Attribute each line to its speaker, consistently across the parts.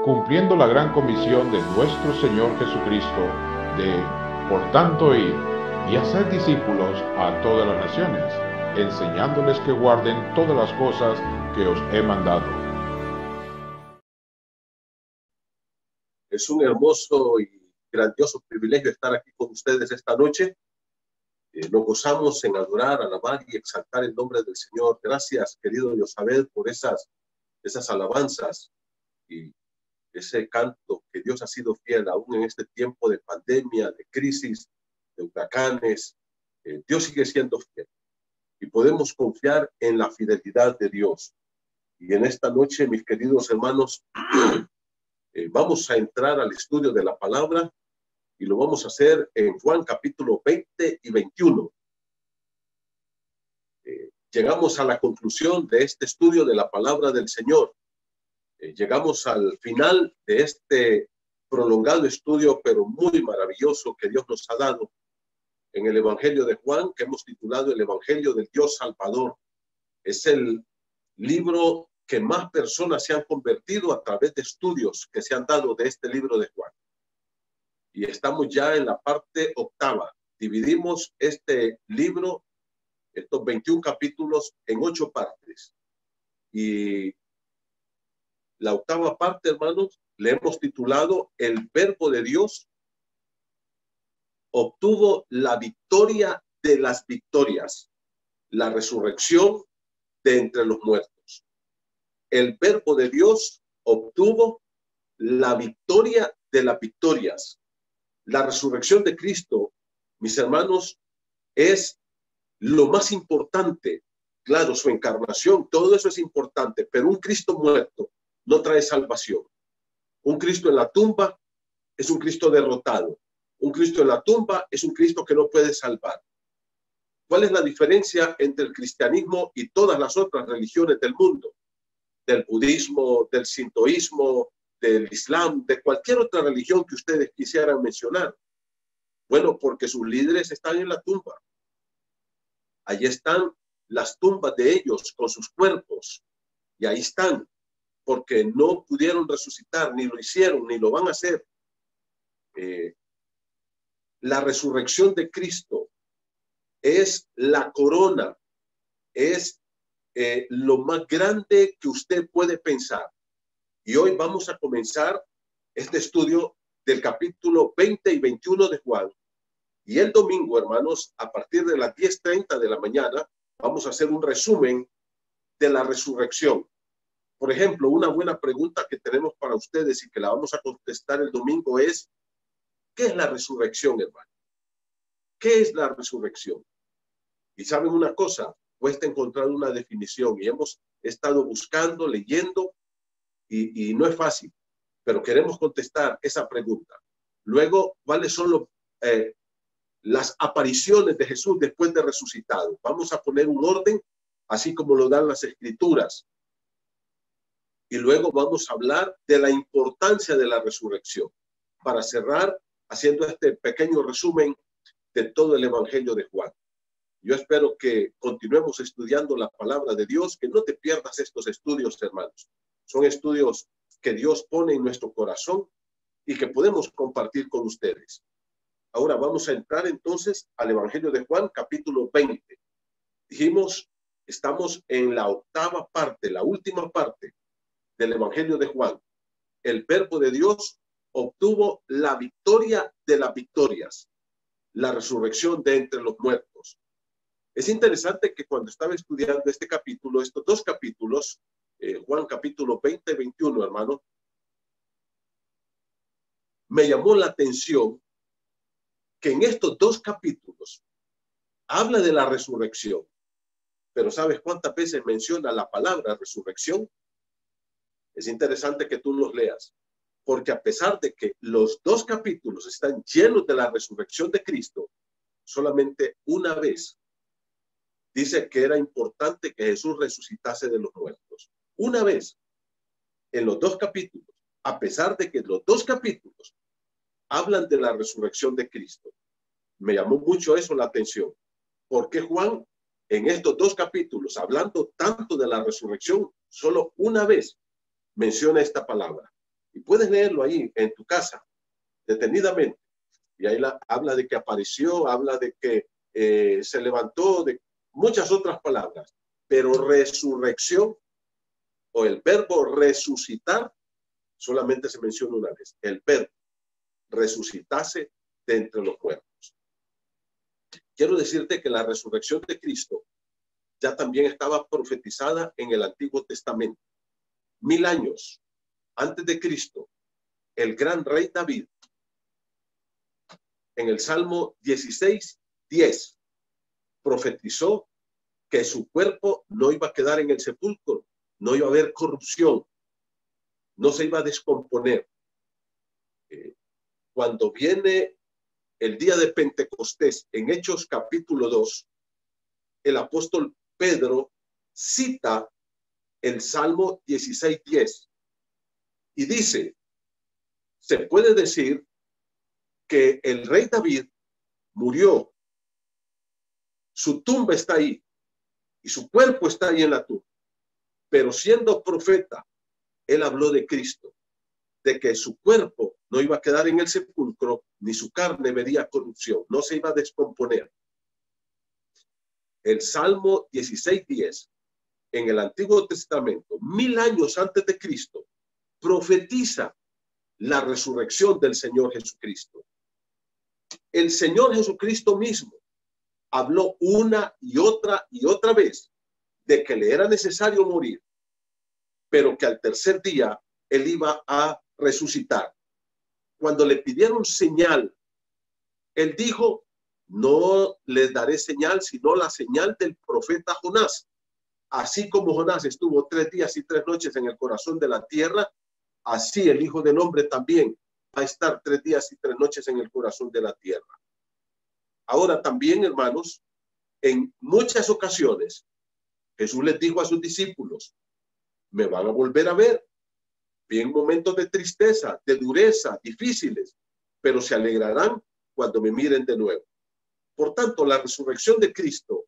Speaker 1: cumpliendo la gran comisión de nuestro Señor Jesucristo de, por tanto, ir y hacer discípulos a todas las naciones, enseñándoles que guarden todas las cosas que os he mandado.
Speaker 2: Es un hermoso y grandioso privilegio estar aquí con ustedes esta noche. Nos gozamos en adorar, alabar y exaltar el nombre del Señor. Gracias, querido Yosabel, por esas alabanzas y ese canto que Dios ha sido fiel aún en este tiempo de pandemia, de crisis, de huracanes. Dios sigue siendo fiel y podemos confiar en la fidelidad de Dios. Y en esta noche, mis queridos hermanos, vamos a entrar al estudio de la palabra y lo vamos a hacer en Juan capítulo 20 y 21. Llegamos a la conclusión de este estudio de la palabra del Señor. Llegamos al final de este prolongado estudio, pero muy maravilloso que Dios nos ha dado en el Evangelio de Juan, que hemos titulado el Evangelio del Dios Salvador. Es el libro que más personas se han convertido a través de estudios que se han dado de este libro de Juan. Y estamos ya en la parte octava. Dividimos este libro, estos 21 capítulos, en 8 partes. Y la octava parte, hermanos, le hemos titulado El Verbo de Dios obtuvo la victoria de las victorias, la resurrección de entre los muertos. El Verbo de Dios obtuvo la victoria de las victorias. La resurrección de Cristo, mis hermanos, es lo más importante. Claro, su encarnación, todo eso es importante, pero un Cristo muerto no trae salvación. Un Cristo en la tumba es un Cristo derrotado. Un Cristo en la tumba es un Cristo que no puede salvar. ¿Cuál es la diferencia entre el cristianismo y todas las otras religiones del mundo? Del budismo, del sintoísmo, del islam, de cualquier otra religión que ustedes quisieran mencionar. Bueno, porque sus líderes están en la tumba. Allí están las tumbas de ellos con sus cuerpos. Y ahí están, porque no pudieron resucitar, ni lo hicieron, ni lo van a hacer. La resurrección de Cristo es la corona, es lo más grande que usted puede pensar. Y hoy vamos a comenzar este estudio del capítulo 20 y 21 de Juan. Y el domingo, hermanos, a partir de las 10:30 de la mañana, vamos a hacer un resumen de la resurrección. Por ejemplo, una buena pregunta que tenemos para ustedes y que la vamos a contestar el domingo es, ¿qué es la resurrección, hermano? ¿Qué es la resurrección? Y saben una cosa, cuesta encontrar una definición y hemos estado buscando, leyendo y no es fácil, pero queremos contestar esa pregunta. Luego, ¿cuáles son las apariciones de Jesús después de resucitado? Vamos a poner un orden, así como lo dan las Escrituras. Y luego vamos a hablar de la importancia de la resurrección, para cerrar haciendo este pequeño resumen de todo el Evangelio de Juan. Yo espero que continuemos estudiando la palabra de Dios, que no te pierdas estos estudios, hermanos. Son estudios que Dios pone en nuestro corazón y que podemos compartir con ustedes. Ahora vamos a entrar entonces al Evangelio de Juan, capítulo 20. Dijimos, estamos en la octava parte, la última parte del Evangelio de Juan. El Verbo de Dios obtuvo la victoria de las victorias, la resurrección de entre los muertos. Es interesante que cuando estaba estudiando este capítulo, estos 2 capítulos, Juan capítulo 20 y 21, hermano, me llamó la atención que en estos 2 capítulos habla de la resurrección, pero ¿sabes cuántas veces menciona la palabra resurrección? Es interesante que tú los leas, porque a pesar de que los 2 capítulos están llenos de la resurrección de Cristo, solamente una vez dice que era importante que Jesús resucitase de los muertos. Una vez en los 2 capítulos, a pesar de que los 2 capítulos hablan de la resurrección de Cristo. Me llamó mucho eso la atención, porque Juan en estos 2 capítulos, hablando tanto de la resurrección, solo una vez menciona esta palabra. Y puedes leerlo ahí en tu casa, detenidamente. Y ahí habla de que apareció, habla de que se levantó, de muchas otras palabras. Pero resurrección o el verbo resucitar solamente se menciona una vez. El verbo resucitase de entre los muertos. Quiero decirte que la resurrección de Cristo ya también estaba profetizada en el Antiguo Testamento. 1000 años antes de Cristo, el gran rey David, en el Salmo 16:10, profetizó que su cuerpo no iba a quedar en el sepulcro, no iba a haber corrupción, no se iba a descomponer. Cuando viene el día de Pentecostés, en Hechos capítulo 2, el apóstol Pedro cita el Salmo 16:10 y dice, se puede decir que el rey David murió, su tumba está ahí y su cuerpo está ahí en la tumba, pero siendo profeta, él habló de Cristo, de que su cuerpo no iba a quedar en el sepulcro, ni su carne vería corrupción, no se iba a descomponer. El Salmo 16:10, en el Antiguo Testamento, 1000 años antes de Cristo, profetiza la resurrección del Señor Jesucristo. El Señor Jesucristo mismo habló una y otra vez de que le era necesario morir, pero que al tercer día él iba a resucitar. Cuando le pidieron señal, él dijo, no les daré señal, sino la señal del profeta Jonás. Así como Jonás estuvo 3 días y 3 noches en el corazón de la tierra, así el Hijo del Hombre también va a estar 3 días y 3 noches en el corazón de la tierra. Ahora también, hermanos, en muchas ocasiones, Jesús les dijo a sus discípulos, me van a volver a ver, bien momentos de tristeza, de dureza, difíciles, pero se alegrarán cuando me miren de nuevo. Por tanto, la resurrección de Cristo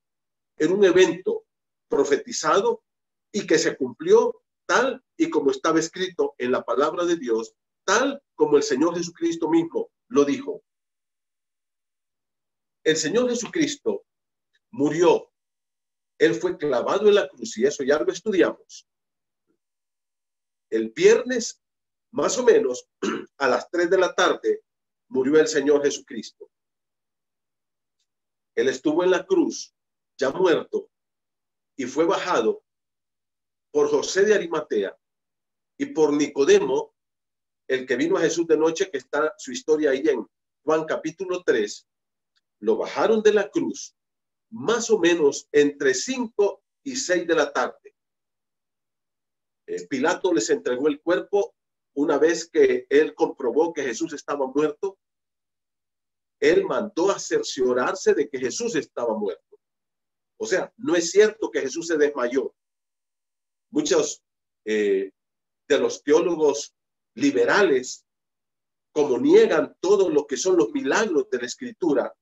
Speaker 2: era un evento profetizado y que se cumplió tal y como estaba escrito en la palabra de Dios, tal como el Señor Jesucristo mismo lo dijo. El Señor Jesucristo murió. Él fue clavado en la cruz y eso ya lo estudiamos. El viernes, más o menos, a las 3 de la tarde, murió el Señor Jesucristo. Él estuvo en la cruz, ya muerto, y fue bajado por José de Arimatea y por Nicodemo, el que vino a Jesús de noche, que está su historia ahí en Juan capítulo 3, lo bajaron de la cruz, más o menos entre 5 y 6 de la tarde. Pilato les entregó el cuerpo una vez que él comprobó que Jesús estaba muerto. Él mandó a cerciorarse de que Jesús estaba muerto. O sea, no es cierto que Jesús se desmayó. Muchos de los teólogos liberales, como niegan todo lo que son los milagros de la Escritura,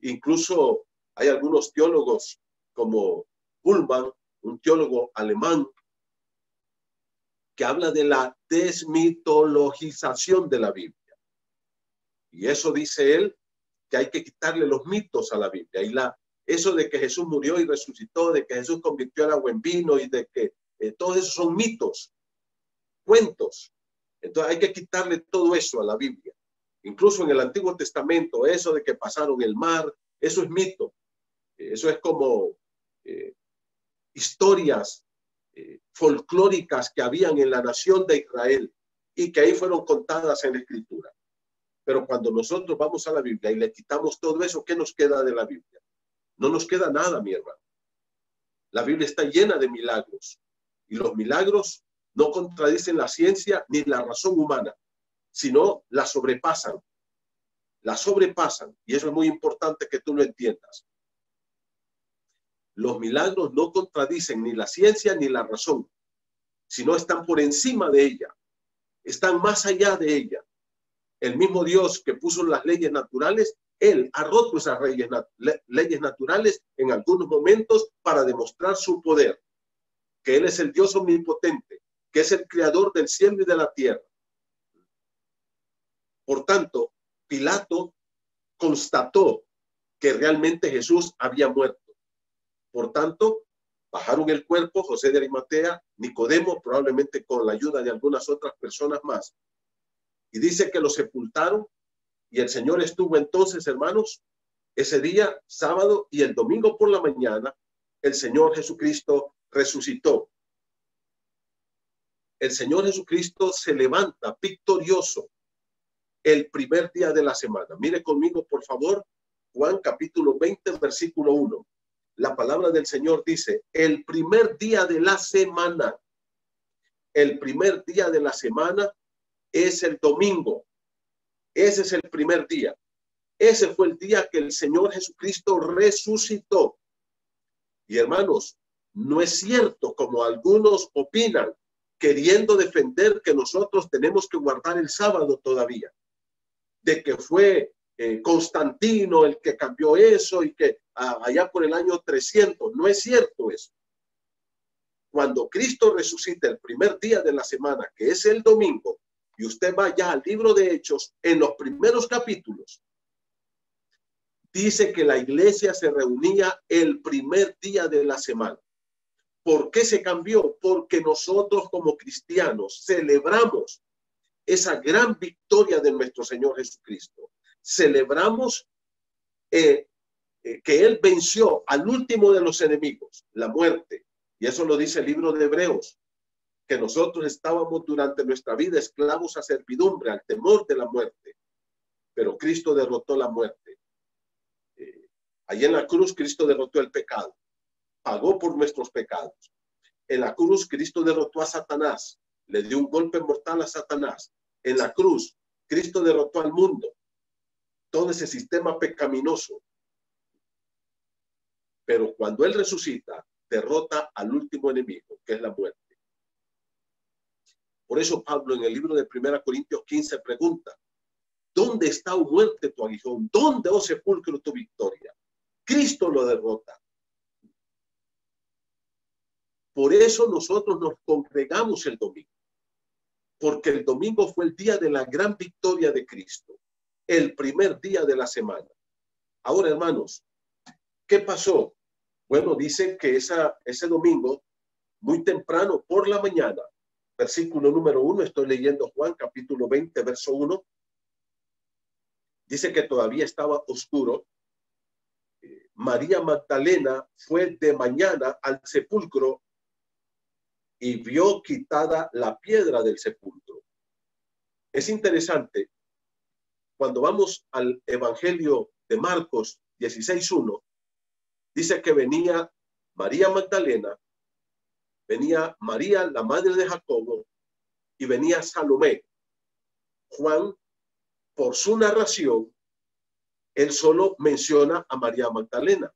Speaker 2: incluso hay algunos teólogos como Pullman, un teólogo alemán, que habla de la desmitologización de la Biblia. Y eso dice él, que hay que quitarle los mitos a la Biblia. Y eso de que Jesús murió y resucitó, de que Jesús convirtió el agua en vino y de que todos esos son mitos, cuentos. Entonces hay que quitarle todo eso a la Biblia. Incluso en el Antiguo Testamento, eso de que pasaron el mar, eso es mito. Eso es como historias folclóricas que habían en la nación de Israel y que ahí fueron contadas en la Escritura. Pero cuando nosotros vamos a la Biblia y le quitamos todo eso, ¿qué nos queda de la Biblia? No nos queda nada, mi hermano. La Biblia está llena de milagros y los milagros no contradicen la ciencia ni la razón humana, sino la sobrepasan. La sobrepasan y eso es muy importante que tú lo entiendas. Los milagros no contradicen ni la ciencia ni la razón, sino están por encima de ella, están más allá de ella. El mismo Dios que puso las leyes naturales, Él ha roto esas leyes naturales en algunos momentos para demostrar su poder, que Él es el Dios omnipotente, que es el creador del cielo y de la tierra. Por tanto, Pilato constató que realmente Jesús había muerto. Por tanto, bajaron el cuerpo José de Arimatea, Nicodemo, probablemente con la ayuda de algunas otras personas más. Y dice que lo sepultaron y el Señor estuvo entonces, hermanos, ese día, sábado, y el domingo por la mañana, el Señor Jesucristo resucitó. El Señor Jesucristo se levanta victorioso el primer día de la semana. Mire conmigo, por favor, Juan capítulo 20, versículo 1. La palabra del Señor dice, el primer día de la semana, el primer día de la semana es el domingo. Ese es el primer día. Ese fue el día que el Señor Jesucristo resucitó. Y hermanos, no es cierto, como algunos opinan, queriendo defender que nosotros tenemos que guardar el sábado todavía, de que fue Constantino el que cambió eso y que allá por el año 300. No es cierto eso. Cuando Cristo resucita el primer día de la semana, que es el domingo, y usted va ya al libro de Hechos, en los primeros capítulos, dice que la iglesia se reunía el primer día de la semana. ¿Por qué se cambió? Porque nosotros como cristianos celebramos esa gran victoria de nuestro Señor Jesucristo. Celebramos que Él venció al último de los enemigos, la muerte. Y eso lo dice el libro de Hebreos, que nosotros estábamos durante nuestra vida esclavos a servidumbre, al temor de la muerte. Pero Cristo derrotó la muerte. Allí en la cruz Cristo derrotó el pecado. Pagó por nuestros pecados. En la cruz Cristo derrotó a Satanás. Le dio un golpe mortal a Satanás. En la cruz Cristo derrotó al mundo. Todo ese sistema pecaminoso. Pero cuando Él resucita, derrota al último enemigo, que es la muerte. Por eso Pablo en el libro de 1 Corintios 15 pregunta, ¿dónde está, oh muerte, tu aguijón? ¿Dónde, oh sepulcro, tu victoria? Cristo lo derrota. Por eso nosotros nos congregamos el domingo, porque el domingo fue el día de la gran victoria de Cristo, el primer día de la semana. Ahora, hermanos, ¿qué pasó? Bueno, dice que ese domingo, muy temprano por la mañana, versículo número 1, estoy leyendo Juan capítulo 20, verso 1, dice que todavía estaba oscuro. María Magdalena fue de mañana al sepulcro y vio quitada la piedra del sepulcro. Es interesante, cuando vamos al Evangelio de Marcos 16:1, dice que venía María Magdalena, venía María, la madre de Jacobo, y venía Salomé. Juan, por su narración, él solo menciona a María Magdalena,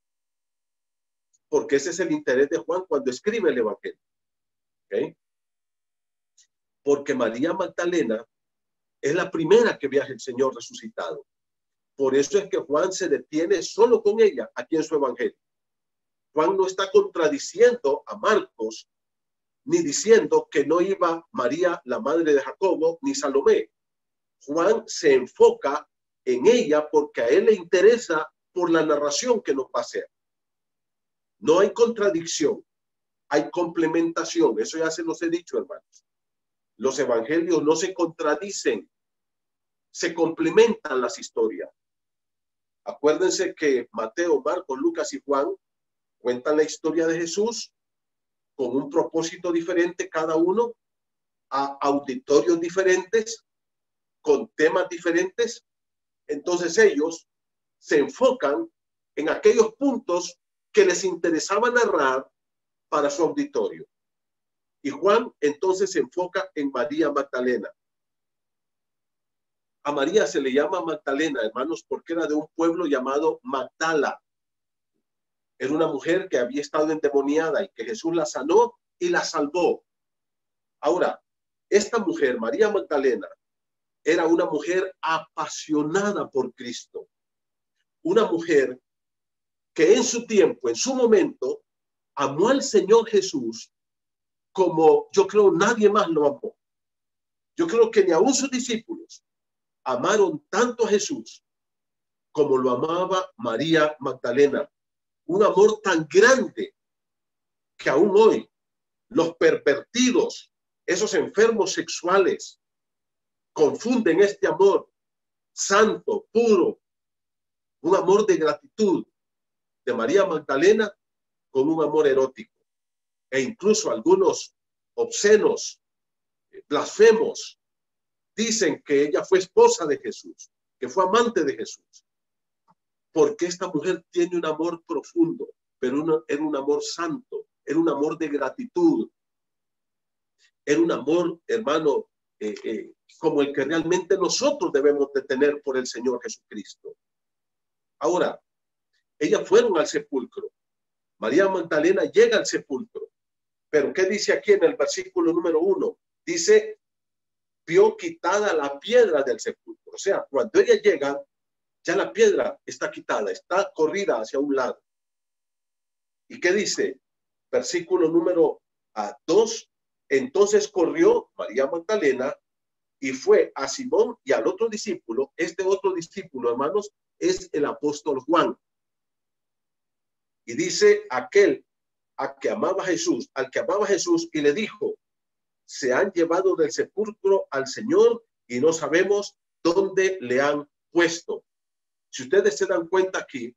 Speaker 2: porque ese es el interés de Juan cuando escribe el Evangelio. ¿Okay? Porque María Magdalena es la primera que ve al Señor resucitado. Por eso es que Juan se detiene solo con ella aquí en su Evangelio. Juan no está contradiciendo a Marcos ni diciendo que no iba María, la madre de Jacobo, ni Salomé. Juan se enfoca en ella porque a él le interesa por la narración que nos va a hacer. No hay contradicción, hay complementación. Eso ya se los he dicho, hermanos. Los evangelios no se contradicen, se complementan las historias. Acuérdense que Mateo, Marcos, Lucas y Juan cuentan la historia de Jesús con un propósito diferente cada uno, a auditorios diferentes, con temas diferentes. Entonces ellos se enfocan en aquellos puntos que les interesaba narrar para su auditorio. Y Juan entonces se enfoca en María Magdalena. A María se le llama Magdalena, hermanos, porque era de un pueblo llamado Magdala. Era una mujer que había estado endemoniada y que Jesús la sanó y la salvó. Ahora, esta mujer, María Magdalena, era una mujer apasionada por Cristo. Una mujer que en su tiempo, en su momento, amó al Señor Jesús como yo creo nadie más lo amó. Yo creo que ni aún sus discípulos amaron tanto a Jesús como lo amaba María Magdalena. Un amor tan grande que aún hoy los pervertidos, esos enfermos sexuales, confunden este amor santo, puro, un amor de gratitud de María Magdalena con un amor erótico. E incluso algunos obscenos, blasfemos, dicen que ella fue esposa de Jesús, que fue amante de Jesús. Porque esta mujer tiene un amor profundo, pero era un amor santo, era un amor de gratitud, era un amor, hermano, como el que realmente nosotros debemos de tener por el Señor Jesucristo. Ahora, ellas fueron al sepulcro. María Magdalena llega al sepulcro. Pero ¿qué dice aquí en el versículo número 1? Dice, vio quitada la piedra del sepulcro. O sea, cuando ella llega, ya la piedra está quitada, está corrida hacia un lado. ¿Y qué dice? Versículo número 2. Entonces corrió María Magdalena y fue a Simón y al otro discípulo. Este otro discípulo, hermanos, es el apóstol Juan. Y dice aquel al que amaba Jesús y le dijo, se han llevado del sepulcro al Señor y no sabemos dónde le han puesto. Si ustedes se dan cuenta aquí,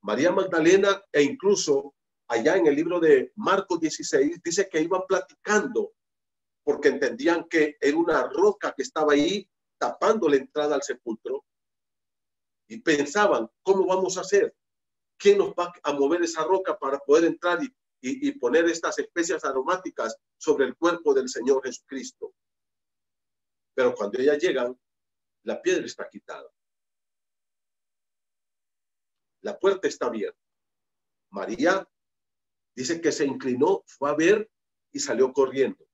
Speaker 2: María Magdalena e incluso allá en el libro de Marcos 16 dice que iban platicando porque entendían que era una roca que estaba ahí tapando la entrada al sepulcro y pensaban, ¿cómo vamos a hacer? ¿Quién nos va a mover esa roca para poder entrar y poner estas especias aromáticas sobre el cuerpo del Señor Jesucristo? Pero cuando ellas llegan, la piedra está quitada. La puerta está abierta. María dice que se inclinó, fue a ver y salió corriendo.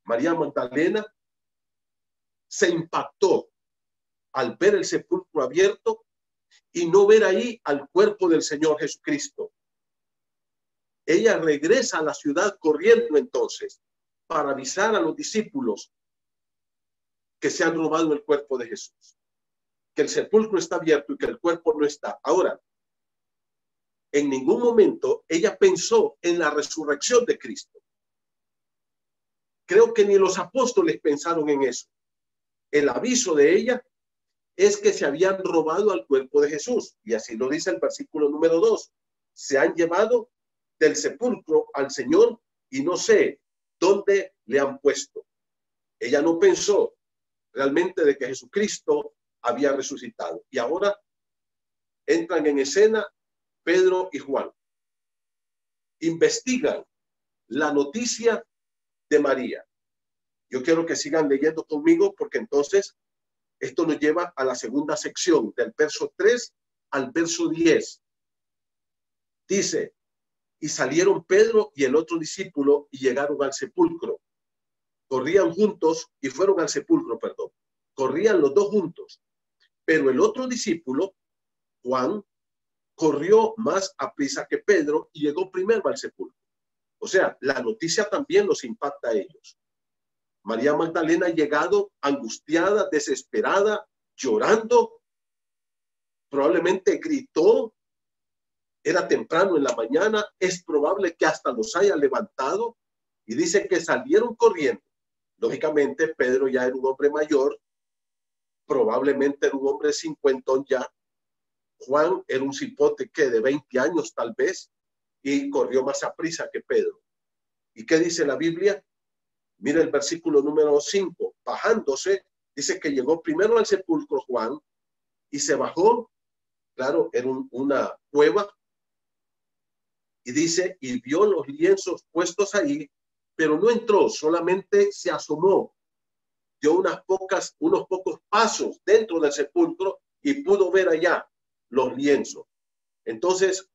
Speaker 2: María Magdalena se impactó al ver el sepulcro abierto y no ver ahí al cuerpo del Señor Jesucristo. Ella regresa a la ciudad corriendo entonces para avisar a los discípulos que se han robado el cuerpo de Jesús, que el sepulcro está abierto y que el cuerpo no está. Ahora, en ningún momento ella pensó en la resurrección de Cristo. Creo que ni los apóstoles pensaron en eso. El aviso de ella es que se habían robado al cuerpo de Jesús. Y así lo dice el versículo número 2. Se han llevado del sepulcro al Señor y no sé dónde le han puesto. Ella no pensó realmente de que Jesucristo había resucitado. Y ahora entran en escena Pedro y Juan. Investigan la noticia de María. Yo quiero que sigan leyendo conmigo porque entonces esto nos lleva a la segunda sección del verso 3 al verso 10. Dice, y salieron Pedro y el otro discípulo y llegaron al sepulcro. Corrían juntos y fueron al sepulcro, perdón. Corrían los dos juntos. Pero el otro discípulo, Juan, corrió más aprisa que Pedro y llegó primero al sepulcro. O sea, la noticia también los impacta a ellos. María Magdalena ha llegado angustiada, desesperada, llorando. Probablemente gritó. Era temprano en la mañana. Es probable que hasta los haya levantado. Y dice que salieron corriendo. Lógicamente, Pedro ya era un hombre mayor. Probablemente era un hombre cincuentón ya. Juan era un cipote que de 20 años tal vez. Y corrió más aprisa que Pedro. ¿Y qué dice la Biblia? Mira el versículo número 5. Bajándose, dice que llegó primero al sepulcro Juan y se bajó. Claro, era una cueva. Y dice, y vio los lienzos puestos ahí, pero no entró, solamente se asomó. Dio unos pocos pasos dentro del sepulcro y pudo ver allá los lienzos. Entonces,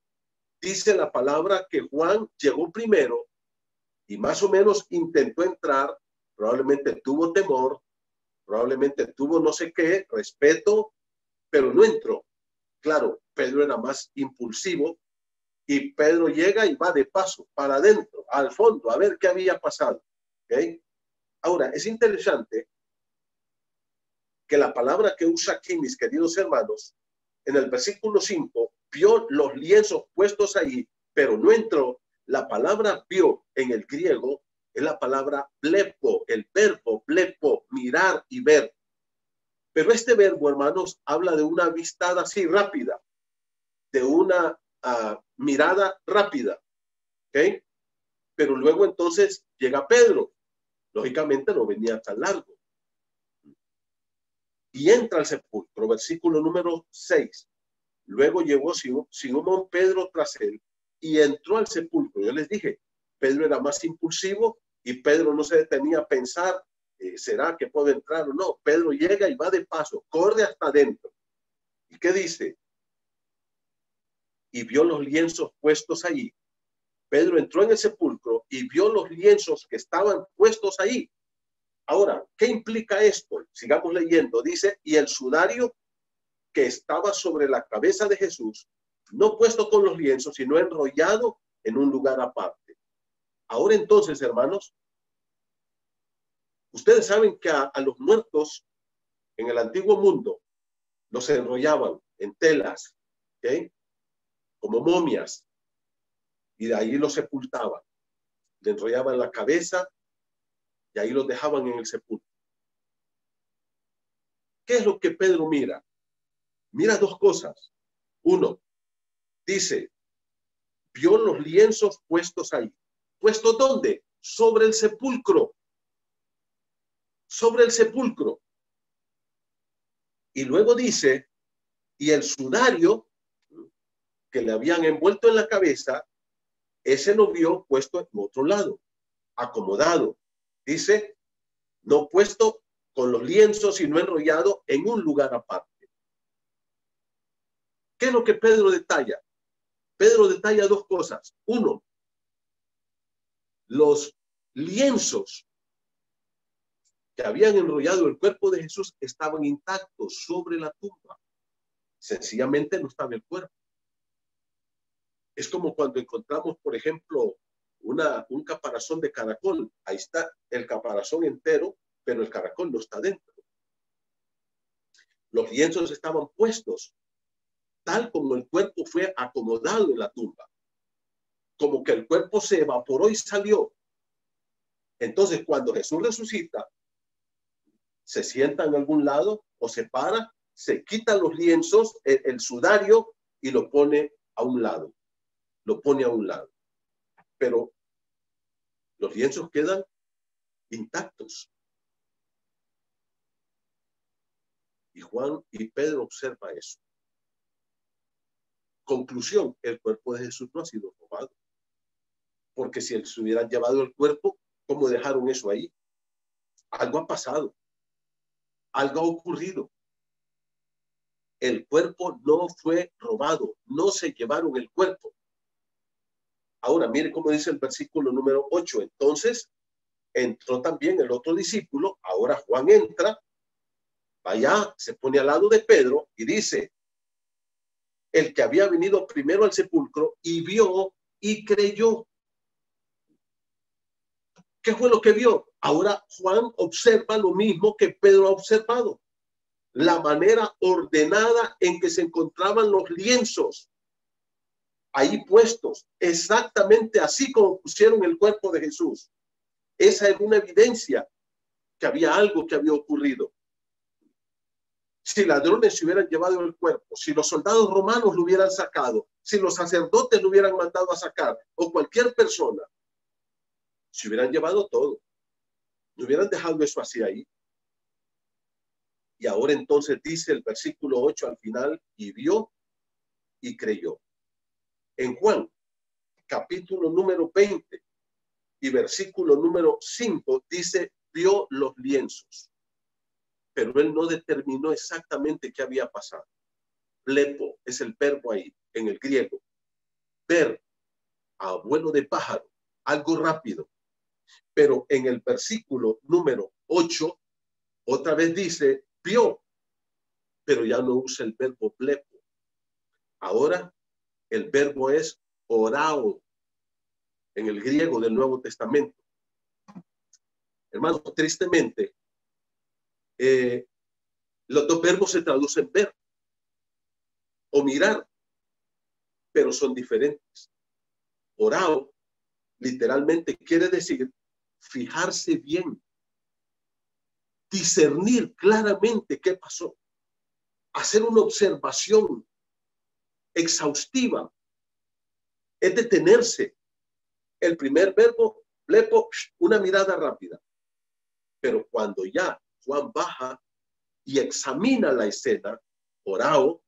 Speaker 2: dice la palabra que Juan llegó primero y más o menos intentó entrar, probablemente tuvo temor, probablemente tuvo no sé qué, respeto, pero no entró. Claro, Pedro era más impulsivo Y Pedro llega y va de paso para adentro, al fondo, a ver qué había pasado. ¿Okay? Ahora, es interesante que la palabra que usa aquí, mis queridos hermanos, en el versículo 5, vio los lienzos puestos ahí, pero no entró. La palabra vio en el griego es la palabra blepo, el verbo blepo, mirar y ver. Pero este verbo, hermanos, habla de una vistada así rápida, de una mirada rápida. ¿Okay? Pero luego entonces llega Pedro. Lógicamente no venía tan largo. Y entra al sepulcro, versículo número 6. Luego llegó Simón Pedro tras él y entró al sepulcro. Yo les dije, Pedro era más impulsivo y Pedro no se detenía a pensar, ¿será que puedo entrar o no? Pedro llega y va de paso, corre hasta adentro. ¿Y qué dice? Y vio los lienzos puestos allí. Pedro entró en el sepulcro y vio los lienzos que estaban puestos ahí. Ahora, ¿qué implica esto? Sigamos leyendo. Dice, y el sudario que estaba sobre la cabeza de Jesús, no puesto con los lienzos, sino enrollado en un lugar aparte. Ahora entonces, hermanos, ustedes saben que a los muertos en el antiguo mundo los enrollaban en telas, ¿okay? Como momias, y de ahí los sepultaban. Le enrollaban la cabeza y ahí los dejaban en el sepulcro. ¿Qué es lo que Pedro mira? Mira dos cosas. Uno, dice, vio los lienzos puestos ahí. ¿Puestos dónde? Sobre el sepulcro. Sobre el sepulcro. Y luego dice, y el sudario que le habían envuelto en la cabeza, ese lo vio puesto en otro lado, acomodado. Dice, no puesto con los lienzos, sino enrollado en un lugar aparte. ¿Qué es lo que Pedro detalla? Pedro detalla dos cosas. Uno, los lienzos que habían enrollado el cuerpo de Jesús estaban intactos sobre la tumba. Sencillamente no estaba el cuerpo. Es como cuando encontramos, por ejemplo, un caparazón de caracol. Ahí está el caparazón entero, pero el caracol no está dentro. Los lienzos estaban puestos, tal como el cuerpo fue acomodado en la tumba. Como que el cuerpo se evaporó y salió. Entonces, cuando Jesús resucita, se sienta en algún lado o se para, se quita los lienzos, el sudario, y lo pone a un lado. Lo pone a un lado. Pero los lienzos quedan intactos. Y Juan y Pedro observa eso. Conclusión, el cuerpo de Jesús no ha sido robado. Porque si se hubieran llevado el cuerpo, ¿cómo dejaron eso ahí? Algo ha pasado. Algo ha ocurrido. El cuerpo no fue robado. No se llevaron el cuerpo. Ahora, mire cómo dice el versículo número 8. Entonces, entró también el otro discípulo. Ahora Juan entra. Allá se pone al lado de Pedro y dice, el que había venido primero al sepulcro y vio y creyó. ¿Qué fue lo que vio? Ahora Juan observa lo mismo que Pedro ha observado. La manera ordenada en que se encontraban los lienzos ahí puestos, exactamente así como pusieron el cuerpo de Jesús. Esa es una evidencia que había algo que había ocurrido. Si ladrones se hubieran llevado el cuerpo, si los soldados romanos lo hubieran sacado, si los sacerdotes lo hubieran mandado a sacar, o cualquier persona, se hubieran llevado todo. No hubieran dejado eso así ahí. Y ahora entonces dice el versículo 8 al final, y vio y creyó. En Juan, capítulo número 20 y versículo número 5, dice, vio los lienzos. Pero él no determinó exactamente qué había pasado. Blepo es el verbo ahí, en el griego. Ver, a vuelo de pájaro, algo rápido. Pero en el versículo número 8, otra vez dice, vio, pero ya no usa el verbo blepo. Ahora el verbo es orao, en el griego del Nuevo Testamento. Hermanos, tristemente, los dos verbos se traducen ver o mirar, pero son diferentes. Orao literalmente quiere decir fijarse bien, discernir claramente qué pasó, hacer una observación exhaustiva, es detenerse. El primer verbo, blepo, una mirada rápida. Pero cuando ya Juan baja y examina la escena, orao,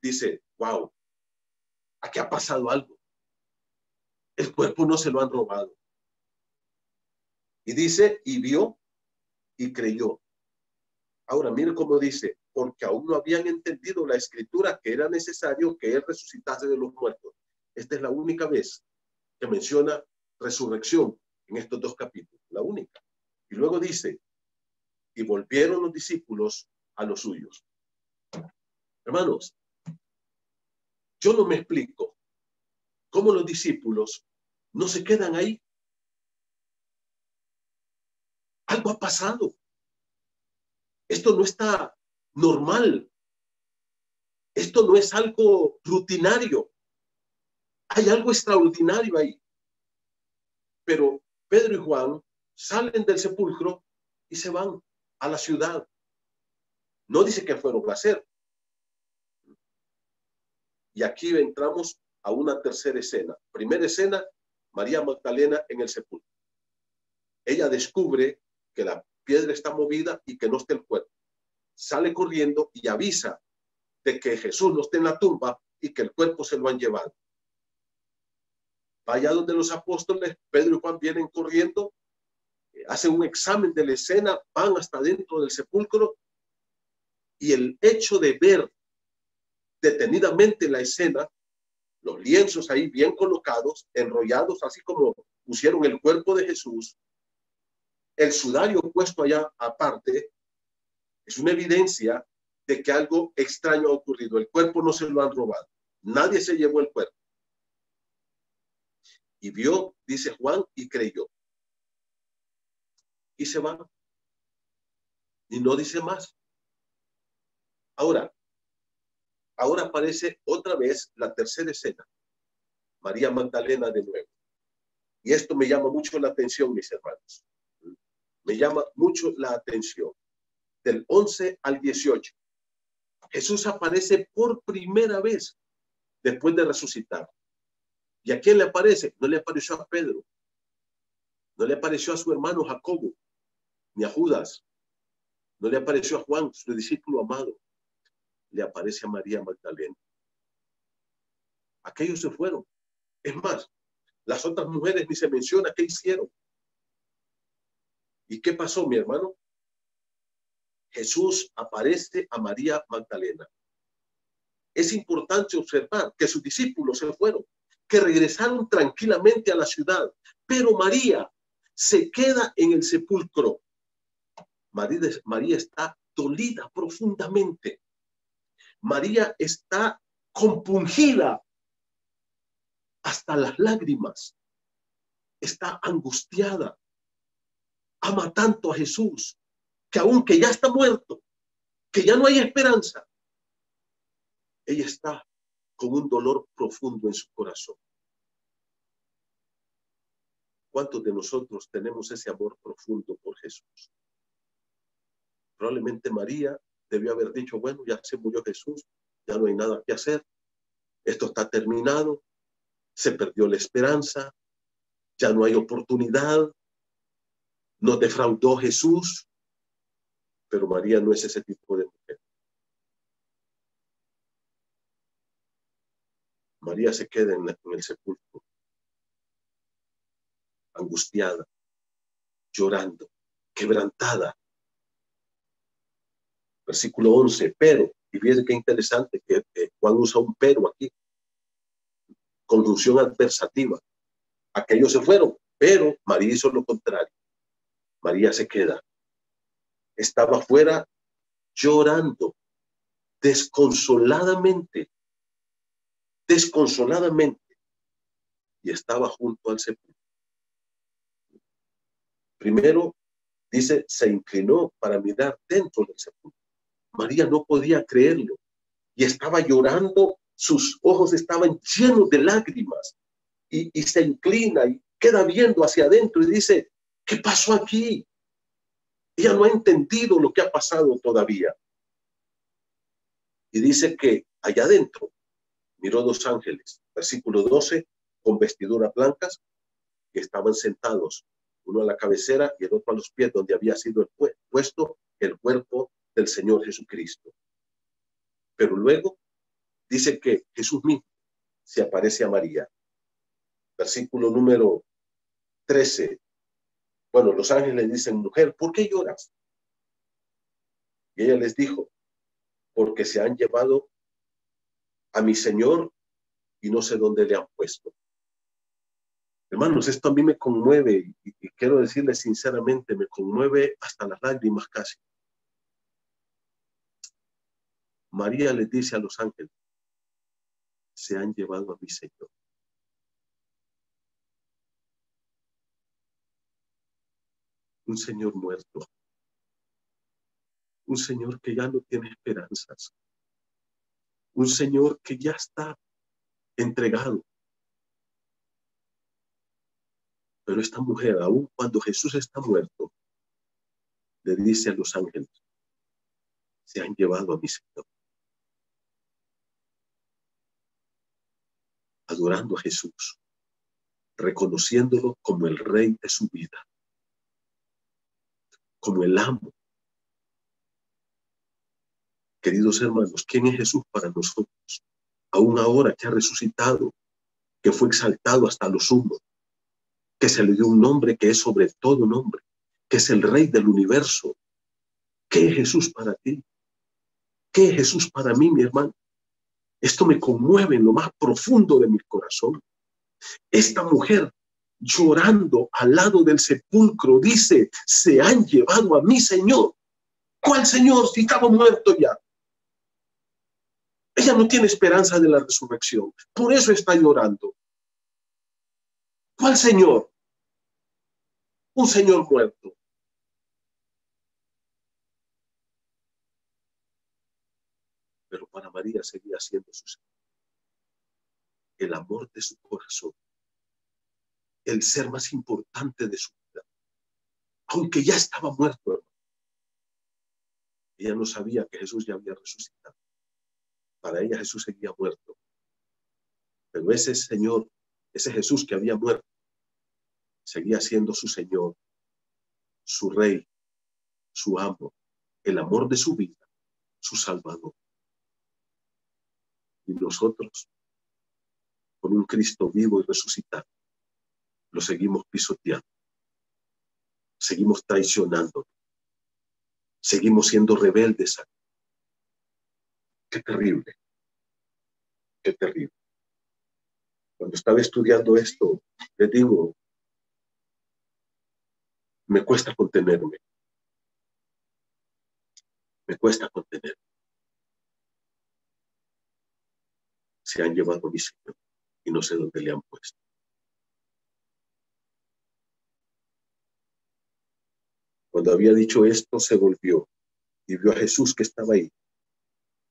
Speaker 2: dice, wow, aquí ha pasado algo. El cuerpo no se lo han robado. Y dice, y vio y creyó. Ahora, mire cómo dice, porque aún no habían entendido la escritura que era necesario que él resucitase de los muertos. Esta es la única vez que menciona resurrección en estos dos capítulos, la única. Y luego dice, y volvieron los discípulos a los suyos. Hermanos, yo no me explico cómo los discípulos no se quedan ahí. Algo ha pasado. Esto no está normal. Esto no es algo rutinario. Hay algo extraordinario ahí. Pero Pedro y Juan salen del sepulcro y se van a la ciudad. No dice que fueron a hacer. Y aquí entramos a una tercera escena. Primera escena, María Magdalena en el sepulcro. Ella descubre que la piedra está movida y que no está el cuerpo. Sale corriendo y avisa de que Jesús no está en la tumba y que el cuerpo se lo han llevado. Vaya donde los apóstoles, Pedro y Juan vienen corriendo, hacen un examen de la escena, van hasta dentro del sepulcro y el hecho de ver detenidamente la escena, los lienzos ahí bien colocados, enrollados, así como pusieron el cuerpo de Jesús, el sudario puesto allá aparte, es una evidencia de que algo extraño ha ocurrido. El cuerpo no se lo han robado. Nadie se llevó el cuerpo. Y vio, dice Juan, y creyó. Y se va. Y no dice más. Ahora aparece otra vez la tercera escena. María Magdalena de nuevo. Y esto me llama mucho la atención, mis hermanos. Me llama mucho la atención. Del 11 al 18. Jesús aparece por primera vez después de resucitar. ¿Y a quién le aparece? No le apareció a Pedro. No le apareció a su hermano Jacobo, ni a Judas. No le apareció a Juan, su discípulo amado. Le aparece a María Magdalena. Aquellos se fueron. Es más, las otras mujeres ni se menciona qué hicieron. ¿Y qué pasó, mi hermano? Jesús aparece a María Magdalena. Es importante observar que sus discípulos se fueron, que regresaron tranquilamente a la ciudad, pero María se queda en el sepulcro. María está dolida profundamente. María está compungida hasta las lágrimas. Está angustiada. Ama tanto a Jesús que aunque ya está muerto, que ya no hay esperanza, ella está con un dolor profundo en su corazón. ¿Cuántos de nosotros tenemos ese amor profundo por Jesús? Probablemente María debió haber dicho, bueno, ya se murió Jesús, ya no hay nada que hacer, esto está terminado, se perdió la esperanza, ya no hay oportunidad, nos defraudó Jesús, pero María no es ese tipo de mujer. María se queda en el sepulcro, angustiada, llorando, quebrantada. Versículo 11, pero, y fíjense qué interesante que Juan usa un pero aquí, conjunción adversativa. Aquellos se fueron, pero María hizo lo contrario. María se queda. Estaba afuera llorando, desconsoladamente. y estaba junto al sepulcro. Primero, dice, se inclinó para mirar dentro del sepulcro. María no podía creerlo y estaba llorando, sus ojos estaban llenos de lágrimas y se inclina y queda viendo hacia adentro y dice, ¿qué pasó aquí? Ella no ha entendido lo que ha pasado todavía. Y dice que allá adentro miró dos ángeles, versículo 12, con vestiduras blancas, que estaban sentados, uno a la cabecera y el otro a los pies, donde había sido puesto el cuerpo del Señor Jesucristo. Pero luego dice que Jesús mismo se aparece a María. Versículo número 13. Bueno, los ángeles le dicen, mujer, ¿por qué lloras? Y ella les dijo, porque se han llevado a mi Señor y no sé dónde le han puesto. Hermanos, esto a mí me conmueve y quiero decirles sinceramente, me conmueve hasta las lágrimas casi. María les dice a los ángeles, se han llevado a mi Señor. Un Señor muerto. Un Señor que ya no tiene esperanzas. Un Señor que ya está entregado. Pero esta mujer, aun cuando Jesús está muerto, le dice a los ángeles, se han llevado a mi Señor. Adorando a Jesús, reconociéndolo como el Rey de su vida, como el amo. Queridos hermanos, ¿quién es Jesús para nosotros? Aún ahora que ha resucitado, que fue exaltado hasta lo sumo, que se le dio un nombre que es sobre todo nombre, que es el Rey del universo. ¿Qué es Jesús para ti? ¿Qué es Jesús para mí, mi hermano? Esto me conmueve en lo más profundo de mi corazón. Esta mujer llorando al lado del sepulcro dice, se han llevado a mi Señor. ¿Cuál Señor si estaba muerto ya? Ella no tiene esperanza de la resurrección. Por eso está llorando. ¿Cuál Señor? Un Señor muerto. Pero para María seguía siendo su Señor. El amor de su corazón. El ser más importante de su vida. Aunque ya estaba muerto, hermano. Ella no sabía que Jesús ya había resucitado. Para ella Jesús seguía muerto. Pero ese Señor, ese Jesús que había muerto, seguía siendo su Señor, su Rey, su amo, el amor de su vida, su Salvador. Y nosotros, con un Cristo vivo y resucitado, lo seguimos pisoteando, seguimos traicionando, seguimos siendo rebeldes. Qué terrible, qué terrible. Cuando estaba estudiando esto, les digo, me cuesta contenerme. Me cuesta contenerme. Se han llevado a mi Señor y no sé dónde le han puesto. Cuando había dicho esto, se volvió y vio a Jesús que estaba ahí.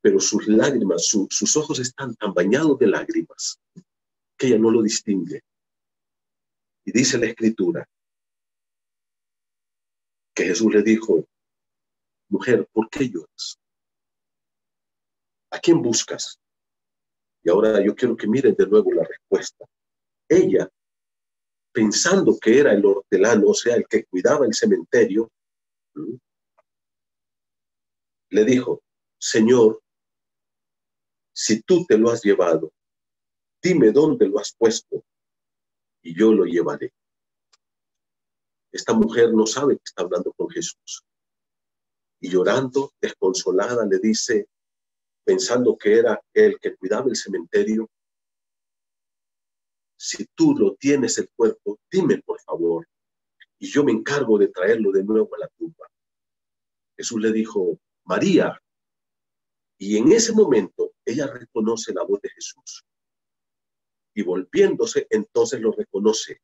Speaker 2: Pero sus lágrimas, sus ojos están tan bañados de lágrimas que ella no lo distingue. Y dice la Escritura que Jesús le dijo, mujer, ¿por qué lloras? ¿A quién buscas? Y ahora yo quiero que miren de nuevo la respuesta. Ella, pensando que era el hortelano, o sea, el que cuidaba el cementerio, le dijo, Señor, si tú te lo has llevado, dime dónde lo has puesto y yo lo llevaré. Esta mujer no sabe que está hablando con Jesús. Y llorando, desconsolada, le dice, pensando que era el que cuidaba el cementerio, si tú lo tienes el cuerpo, dime por favor, y yo me encargo de traerlo de nuevo a la tumba. Jesús le dijo, María. Y en ese momento, ella reconoce la voz de Jesús. Y volviéndose, entonces lo reconoce.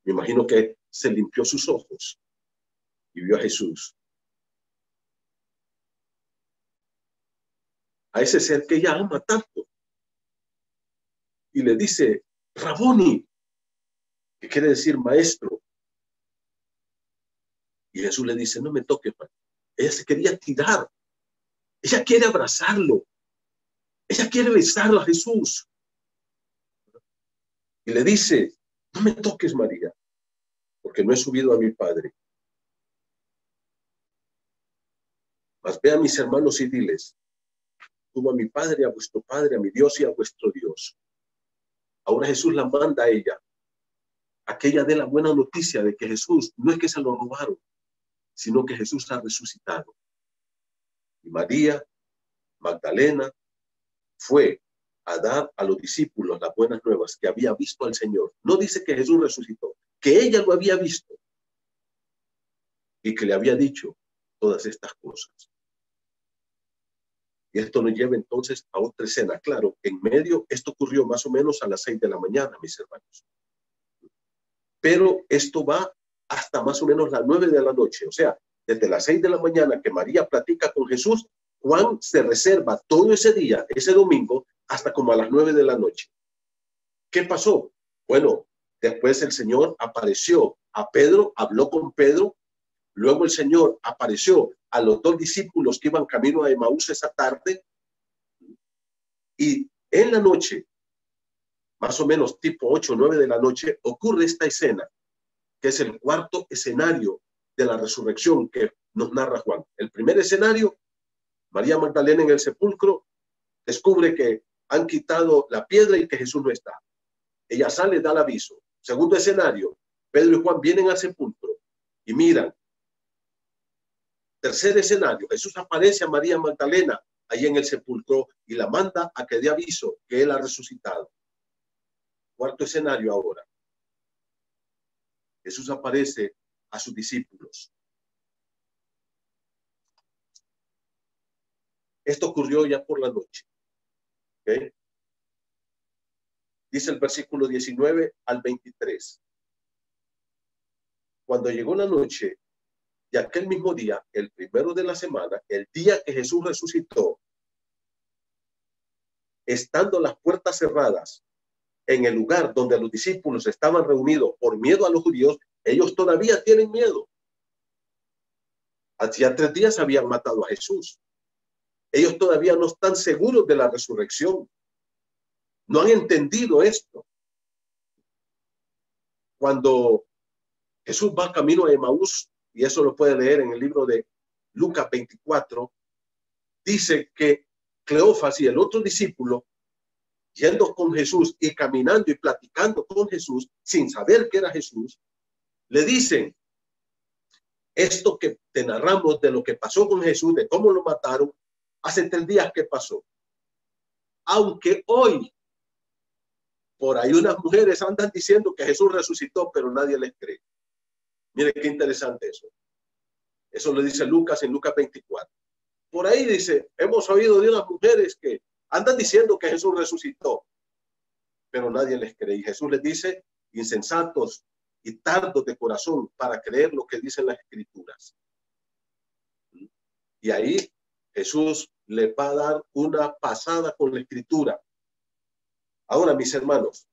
Speaker 2: Me imagino que se limpió sus ojos y vio a Jesús. A ese ser que ella ama tanto. Y le dice, Raboni, que quiere decir maestro. Y Jesús le dice, no me toques, man. Ella se quería tirar. Ella quiere abrazarlo. Ella quiere besarlo a Jesús. Y le dice, no me toques, María, porque no he subido a mi Padre. Mas ve a mis hermanos y diles, subo a mi Padre, a vuestro Padre, a mi Dios y a vuestro Dios. Ahora Jesús la manda a ella, a que ella dé la buena noticia de que Jesús no es que se lo robaron, sino que Jesús ha resucitado. Y María Magdalena fue a dar a los discípulos las buenas nuevas, que había visto al Señor. No dice que Jesús resucitó, que ella lo había visto y que le había dicho todas estas cosas. Y esto nos lleva entonces a otra escena. Claro, en medio, esto ocurrió más o menos a las 6 de la mañana, mis hermanos. Pero esto va hasta más o menos las 9 de la noche. O sea, desde las 6 de la mañana que María platica con Jesús, Juan se reserva todo ese día, ese domingo, hasta como a las 9 de la noche. ¿Qué pasó? Bueno, después el Señor apareció a Pedro, habló con Pedro. Luego el Señor apareció a los 2 discípulos que iban camino a Emaús esa tarde. Y en la noche, más o menos tipo 8 o 9 de la noche, ocurre esta escena, que es el cuarto escenario de la resurrección que nos narra Juan. El primer escenario, María Magdalena en el sepulcro, descubre que han quitado la piedra y que Jesús no está. Ella sale, da el aviso. Segundo escenario, Pedro y Juan vienen al sepulcro y miran. Tercer escenario, Jesús aparece a María Magdalena ahí en el sepulcro y la manda a que dé aviso que él ha resucitado. Cuarto escenario ahora. Jesús aparece a sus discípulos. Esto ocurrió ya por la noche. ¿Okay? Dice el versículo 19 al 23. Cuando llegó la noche y aquel mismo día, el primero de la semana, el día que Jesús resucitó, estando las puertas cerradas en el lugar donde los discípulos estaban reunidos por miedo a los judíos, ellos todavía tienen miedo. Hacía 3 días habían matado a Jesús. Ellos todavía no están seguros de la resurrección. No han entendido esto. Cuando Jesús va camino a Emaús, y eso lo puede leer en el libro de Lucas 24, dice que Cleofas y el otro discípulo, yendo con Jesús y caminando y platicando con Jesús, sin saber que era Jesús, le dicen, esto que te narramos de lo que pasó con Jesús, de cómo lo mataron, hace 3 días que pasó. Aunque hoy, por ahí unas mujeres andan diciendo que Jesús resucitó, pero nadie les cree. Mire qué interesante eso. Eso lo dice Lucas en Lucas 24. Por ahí dice, hemos oído de unas mujeres que andan diciendo que Jesús resucitó, pero nadie les cree. Y Jesús les dice, insensatos y tardos de corazón para creer lo que dicen las escrituras. Y ahí Jesús le va a dar una pasada con la escritura. Ahora, mis hermanos,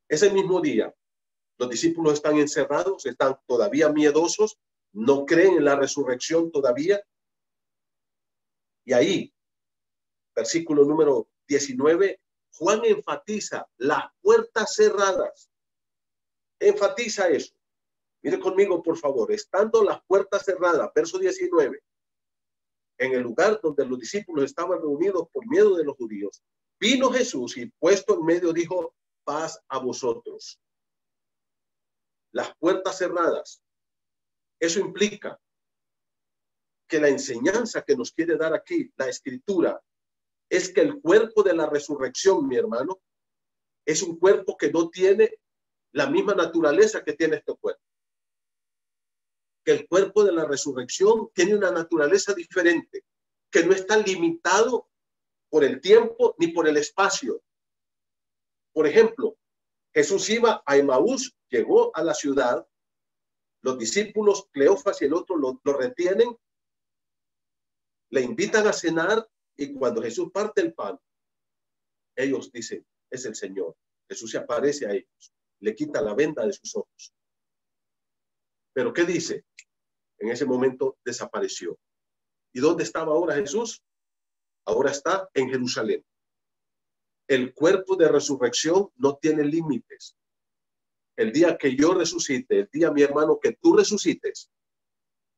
Speaker 2: ese mismo día, los discípulos están encerrados, están todavía miedosos, no creen en la resurrección todavía. Y ahí, versículo número 19, Juan enfatiza las puertas cerradas. Enfatiza eso. Mire conmigo, por favor. Estando las puertas cerradas, verso 19, en el lugar donde los discípulos estaban reunidos por miedo de los judíos, vino Jesús y puesto en medio dijo, paz a vosotros. Las puertas cerradas. Eso implica que la enseñanza que nos quiere dar aquí la escritura es que el cuerpo de la resurrección, mi hermano, es un cuerpo que no tiene la misma naturaleza que tiene este cuerpo. Que el cuerpo de la resurrección tiene una naturaleza diferente, que no está limitado por el tiempo ni por el espacio. Por ejemplo, Jesús iba a Emaús, llegó a la ciudad, los discípulos, Cleofas y el otro lo retienen, le invitan a cenar y cuando Jesús parte el pan, ellos dicen, es el Señor. Jesús se aparece a ellos, le quita la venda de sus ojos. Pero ¿qué dice? En ese momento desapareció. ¿Y dónde estaba ahora Jesús? Ahora está en Jerusalén. El cuerpo de resurrección no tiene límites. El día que yo resucite, el día, mi hermano, que tú resucites,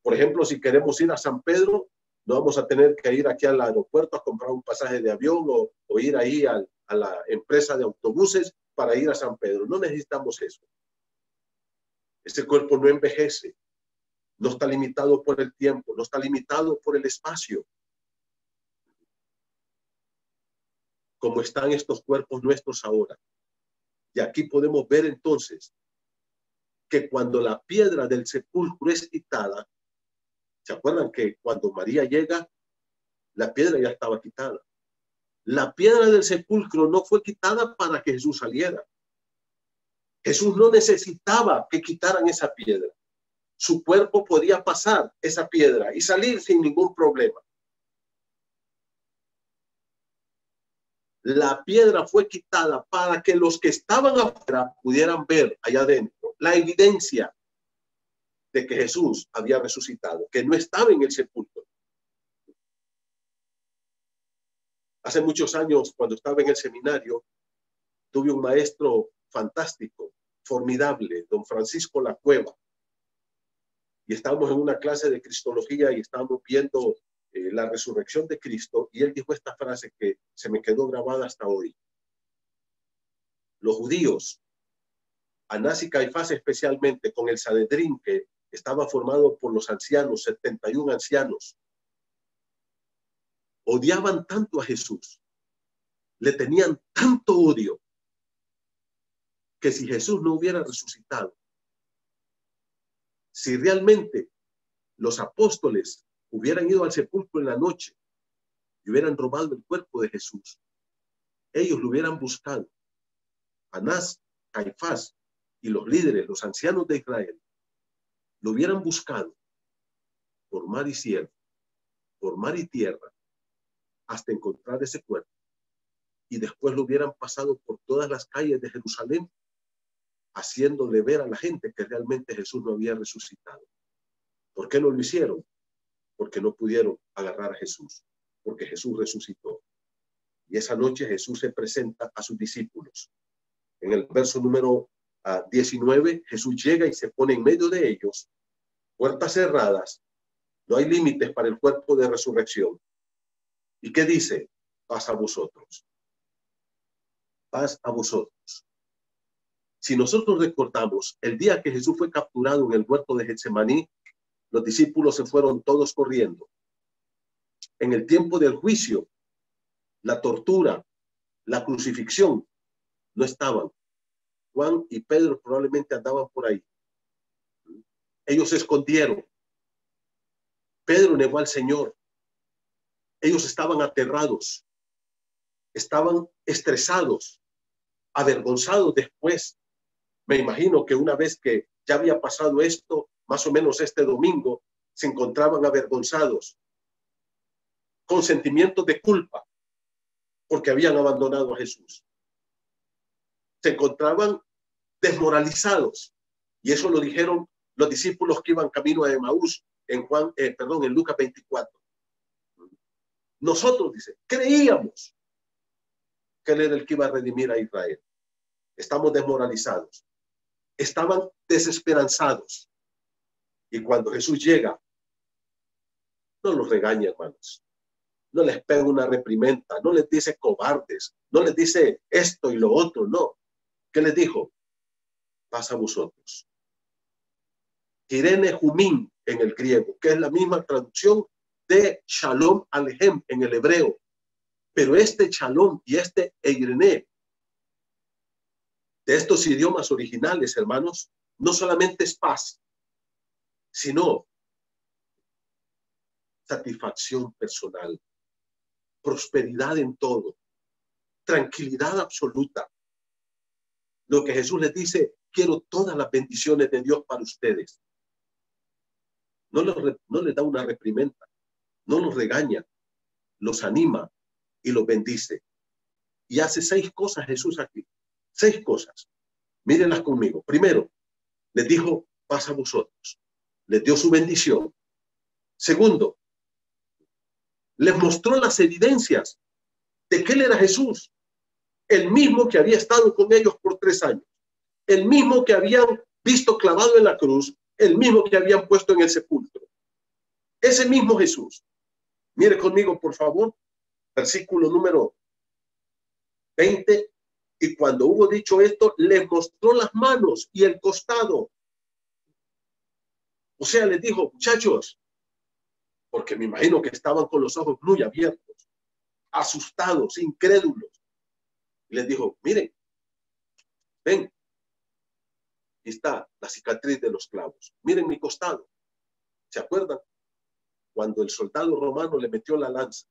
Speaker 2: por ejemplo, si queremos ir a San Pedro, no vamos a tener que ir aquí al aeropuerto a comprar un pasaje de avión o ir ahí a la empresa de autobuses para ir a San Pedro. No necesitamos eso. Ese cuerpo no envejece, no está limitado por el tiempo, no está limitado por el espacio. Como están estos cuerpos nuestros ahora. Y aquí podemos ver entonces que cuando la piedra del sepulcro es quitada, ¿se acuerdan que cuando María llega, la piedra ya estaba quitada? La piedra del sepulcro no fue quitada para que Jesús saliera. Jesús no necesitaba que quitaran esa piedra. Su cuerpo podía pasar esa piedra y salir sin ningún problema. La piedra fue quitada para que los que estaban afuera pudieran ver allá adentro la evidencia de que Jesús había resucitado, que no estaba en el sepulcro. Hace muchos años, cuando estaba en el seminario, tuve un maestro fantástico, formidable, don Francisco La Cueva. Y estábamos en una clase de cristología y estábamos viendo la resurrección de Cristo, y él dijo esta frase que se me quedó grabada hasta hoy. Los judíos, Anás y Caifás especialmente, con el Sanedrín que estaba formado por los ancianos, 71 ancianos, odiaban tanto a Jesús, le tenían tanto odio, que si Jesús no hubiera resucitado, si realmente los apóstoles hubieran ido al sepulcro en la noche y hubieran robado el cuerpo de Jesús, ellos lo hubieran buscado. Anás, Caifás y los líderes, los ancianos de Israel, lo hubieran buscado por mar y cielo, por mar y tierra, hasta encontrar ese cuerpo. Y después lo hubieran pasado por todas las calles de Jerusalén, haciéndole ver a la gente que realmente Jesús no había resucitado. ¿Por qué no lo hicieron? Porque no pudieron agarrar a Jesús, porque Jesús resucitó. Y esa noche Jesús se presenta a sus discípulos. En el verso número 19, Jesús llega y se pone en medio de ellos, puertas cerradas, no hay límites para el cuerpo de resurrección. ¿Y qué dice? Paz a vosotros. Paz a vosotros. Si nosotros recordamos el día que Jesús fue capturado en el huerto de Getsemaní, los discípulos se fueron todos corriendo. En el tiempo del juicio, la tortura, la crucifixión, no estaban. Juan y Pedro probablemente andaban por ahí. Ellos se escondieron. Pedro negó al Señor. Ellos estaban aterrados, estaban estresados, avergonzados después. Me imagino que una vez que ya había pasado esto, más o menos este domingo, se encontraban avergonzados, con sentimientos de culpa, porque habían abandonado a Jesús. Se encontraban desmoralizados, y eso lo dijeron los discípulos que iban camino a Emaús en Lucas 24. Nosotros, dice, creíamos que él era el que iba a redimir a Israel. Estamos desmoralizados. Estaban desesperanzados. Y cuando Jesús llega, no los regaña, hermanos. No les pega una reprimenda, no les dice cobardes, no les dice esto y lo otro, no. ¿Qué les dijo? Paz a vosotros. Irene Jumín en el griego, que es la misma traducción de Shalom Alejem en el hebreo. Pero este Shalom y este Eirene, de estos idiomas originales, hermanos, no solamente es paz, sino satisfacción personal, prosperidad en todo, tranquilidad absoluta. Lo que Jesús les dice, quiero todas las bendiciones de Dios para ustedes. No les da una reprimenda, no los regaña, los anima y los bendice. Y hace 6 cosas Jesús aquí. 6 cosas. Mírenlas conmigo. Primero, les dijo, paz a vosotros. Les dio su bendición. Segundo, les mostró las evidencias de que Él era Jesús. El mismo que había estado con ellos por 3 años. El mismo que habían visto clavado en la cruz. El mismo que habían puesto en el sepulcro. Ese mismo Jesús. Mire conmigo, por favor, versículo número 20. Y cuando hubo dicho esto, les mostró las manos y el costado. O sea, les dijo, muchachos, porque me imagino que estaban con los ojos muy abiertos, asustados, incrédulos. Y les dijo, miren, ven, aquí está la cicatriz de los clavos. Miren mi costado. ¿Se acuerdan? Cuando el soldado romano le metió la lanza.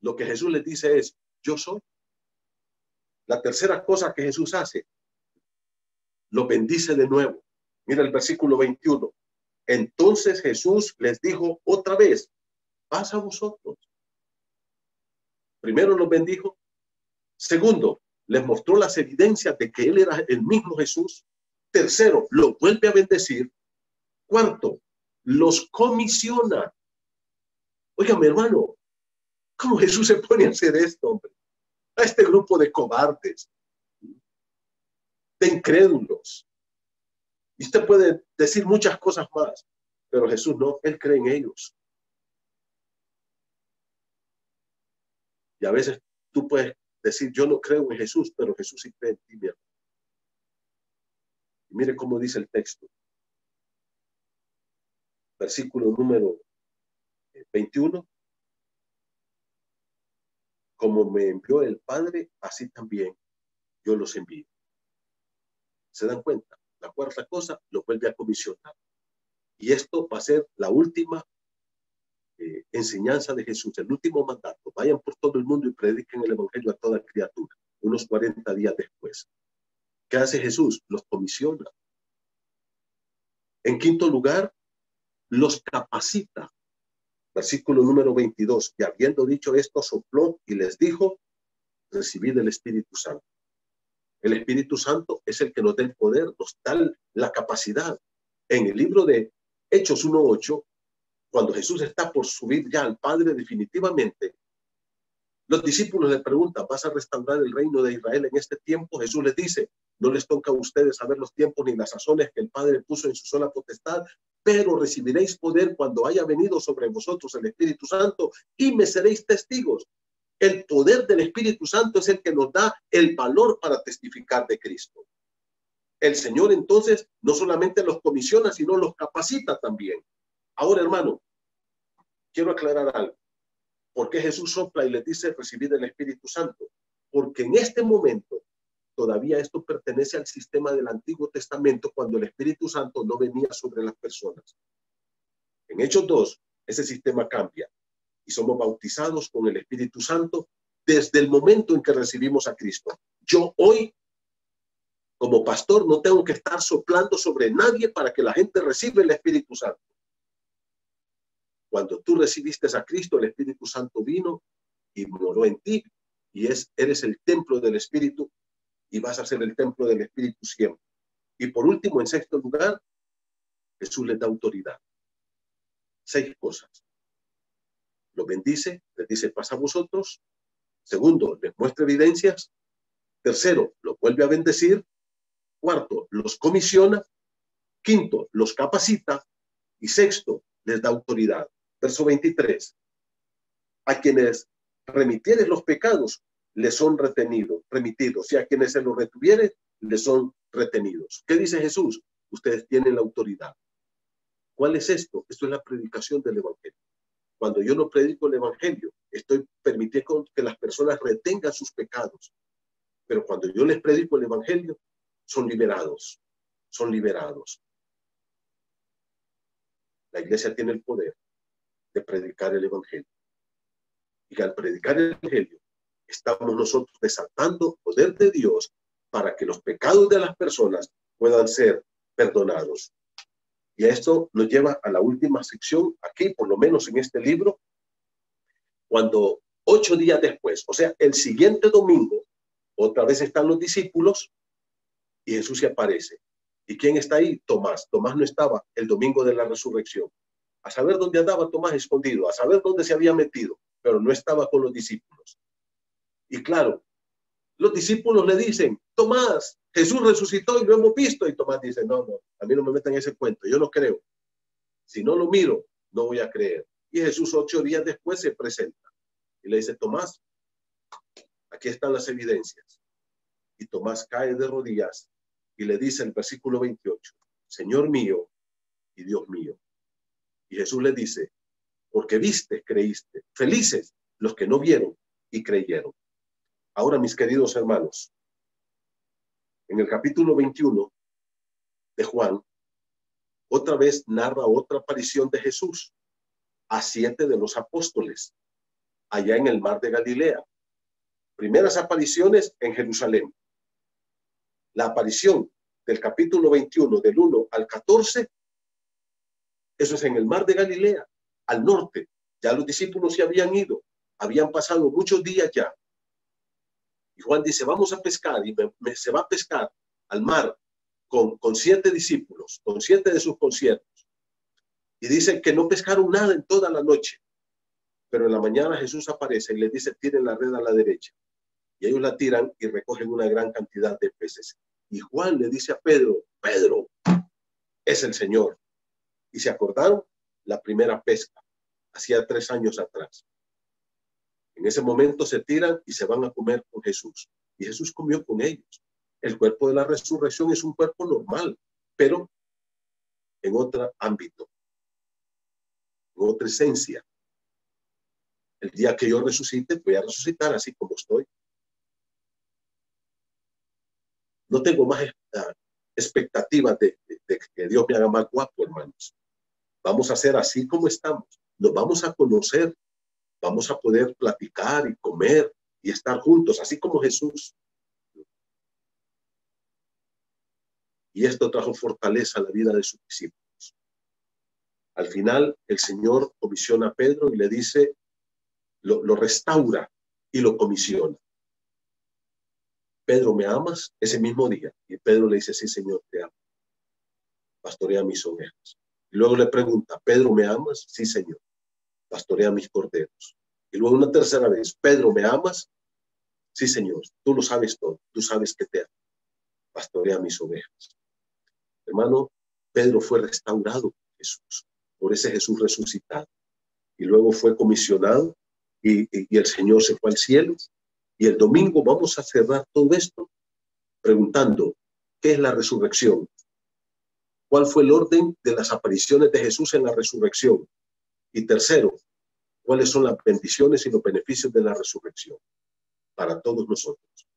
Speaker 2: Lo que Jesús les dice es, yo soy. La tercera cosa que Jesús hace, lo bendice de nuevo. Mira el versículo 21. Entonces Jesús les dijo otra vez, paz a vosotros. Primero los bendijo. Segundo, les mostró las evidencias de que Él era el mismo Jesús. Tercero, lo vuelve a bendecir. Cuarto, los comisiona. Oiga, mi hermano, ¿cómo Jesús se pone a hacer esto, hombre? A este grupo de cobardes, de incrédulos. Y usted puede decir muchas cosas más, pero Jesús no, Él cree en ellos. Y a veces tú puedes decir, yo no creo en Jesús, pero Jesús sí cree en ti, mi hermano. Y mire cómo dice el texto. Versículo número 21. Como me envió el Padre, así también yo los envío. ¿Se dan cuenta? La cuarta cosa, lo vuelve a comisionar. Y esto va a ser la última enseñanza de Jesús, el último mandato. Vayan por todo el mundo y prediquen el evangelio a toda criatura. Unos 40 días después. ¿Qué hace Jesús? Los comisiona. En quinto lugar, los capacita. Versículo número 22. Y habiendo dicho esto, sopló y les dijo, recibid el Espíritu Santo. El Espíritu Santo es el que nos da el poder, nos da la capacidad. En el libro de Hechos 1:8, cuando Jesús está por subir ya al Padre definitivamente, los discípulos le preguntan, ¿vas a restaurar el reino de Israel en este tiempo? Jesús les dice, no les toca a ustedes saber los tiempos ni las sazones que el Padre puso en su sola potestad, pero recibiréis poder cuando haya venido sobre vosotros el Espíritu Santo y me seréis testigos. El poder del Espíritu Santo es el que nos da el valor para testificar de Cristo. El Señor entonces no solamente los comisiona, sino los capacita también. Ahora, hermano, quiero aclarar algo. ¿Por qué Jesús sopla y les dice recibid el Espíritu Santo? Porque en este momento todavía esto pertenece al sistema del Antiguo Testamento cuando el Espíritu Santo no venía sobre las personas. En Hechos 2, ese sistema cambia y somos bautizados con el Espíritu Santo desde el momento en que recibimos a Cristo. Yo hoy, como pastor, no tengo que estar soplando sobre nadie para que la gente reciba el Espíritu Santo. Cuando tú recibiste a Cristo, el Espíritu Santo vino y moró en ti y eres el templo del Espíritu y vas a ser el templo del Espíritu siempre. Y por último, en sexto lugar, Jesús les da autoridad. 6 cosas. Lo bendice, les dice paz a vosotros. Segundo, les muestra evidencias. Tercero, lo vuelve a bendecir. Cuarto, los comisiona. Quinto, los capacita. Y sexto, les da autoridad. Verso 23. A quienes remitieres los pecados, les son remitidos. Y a quienes se los retuvieren, les son retenidos. ¿Qué dice Jesús? Ustedes tienen la autoridad. ¿Cuál es esto? Esto es la predicación del evangelio. Cuando yo no predico el evangelio, estoy permitiendo que las personas retengan sus pecados. Pero cuando yo les predico el evangelio, son liberados. Son liberados. La iglesia tiene el poder de predicar el evangelio. Y al predicar el evangelio, estamos nosotros desatando el poder de Dios para que los pecados de las personas puedan ser perdonados. Y esto nos lleva a la última sección, aquí, por lo menos en este libro, cuando 8 días después, o sea, el siguiente domingo, otra vez están los discípulos y Jesús se aparece. ¿Y quién está ahí? Tomás. Tomás no estaba el domingo de la resurrección. A saber dónde andaba Tomás escondido, a saber dónde se había metido, pero no estaba con los discípulos. Y claro, los discípulos le dicen, Tomás, Jesús resucitó y lo hemos visto. Y Tomás dice, no, a mí no me metan ese cuento, yo no creo. Si no lo miro, no voy a creer. Y Jesús 8 días después se presenta y le dice, Tomás, aquí están las evidencias. Y Tomás cae de rodillas y le dice el versículo 28, Señor mío y Dios mío. Y Jesús le dice, porque viste, creíste. Felices los que no vieron y creyeron. Ahora, mis queridos hermanos, en el capítulo 21 de Juan, otra vez narra otra aparición de Jesús a 7 de los apóstoles, allá en el mar de Galilea. Primeras apariciones en Jerusalén. La aparición del capítulo 21, del 1 al 14, eso es en el mar de Galilea, al norte. Ya los discípulos se habían ido, habían pasado muchos días ya. Y Juan dice, vamos a pescar, y se va a pescar al mar con 7 discípulos, con 7 de sus conciertos. Y dice que no pescaron nada en toda la noche. Pero en la mañana Jesús aparece y les dice, tiren la red a la derecha. Y ellos la tiran y recogen una gran cantidad de peces. Y Juan le dice a Pedro, Pedro, es el Señor. Y se acordaron la primera pesca, hacía 3 años atrás. En ese momento se tiran y se van a comer con Jesús. Y Jesús comió con ellos. El cuerpo de la resurrección es un cuerpo normal, pero en otro ámbito, en otra esencia. El día que yo resucite, voy a resucitar así como estoy. No tengo más expectativas de que Dios me haga más guapo, hermanos. Vamos a ser así como estamos. Nos vamos a conocer. Vamos a poder platicar y comer y estar juntos, así como Jesús. Y esto trajo fortaleza a la vida de sus discípulos. Al final, el Señor comisiona a Pedro y le dice, lo restaura y lo comisiona. Pedro, ¿me amas? Ese mismo día. Y Pedro le dice, sí, Señor, te amo. Pastorea mis ovejas. Y luego le pregunta, Pedro, ¿me amas? Sí, Señor. Pastorea mis corderos. Y luego una tercera vez, Pedro, ¿me amas? Sí, Señor, tú lo sabes todo, tú sabes que te amo. Pastorea mis ovejas. Hermano, Pedro fue restaurado por Jesús, por ese Jesús resucitado. Y luego fue comisionado y el Señor se fue al cielo. Y el domingo vamos a cerrar todo esto preguntando, ¿qué es la resurrección? ¿Cuál fue el orden de las apariciones de Jesús en la resurrección? Y tercero, ¿cuáles son las bendiciones y los beneficios de la resurrección para todos nosotros?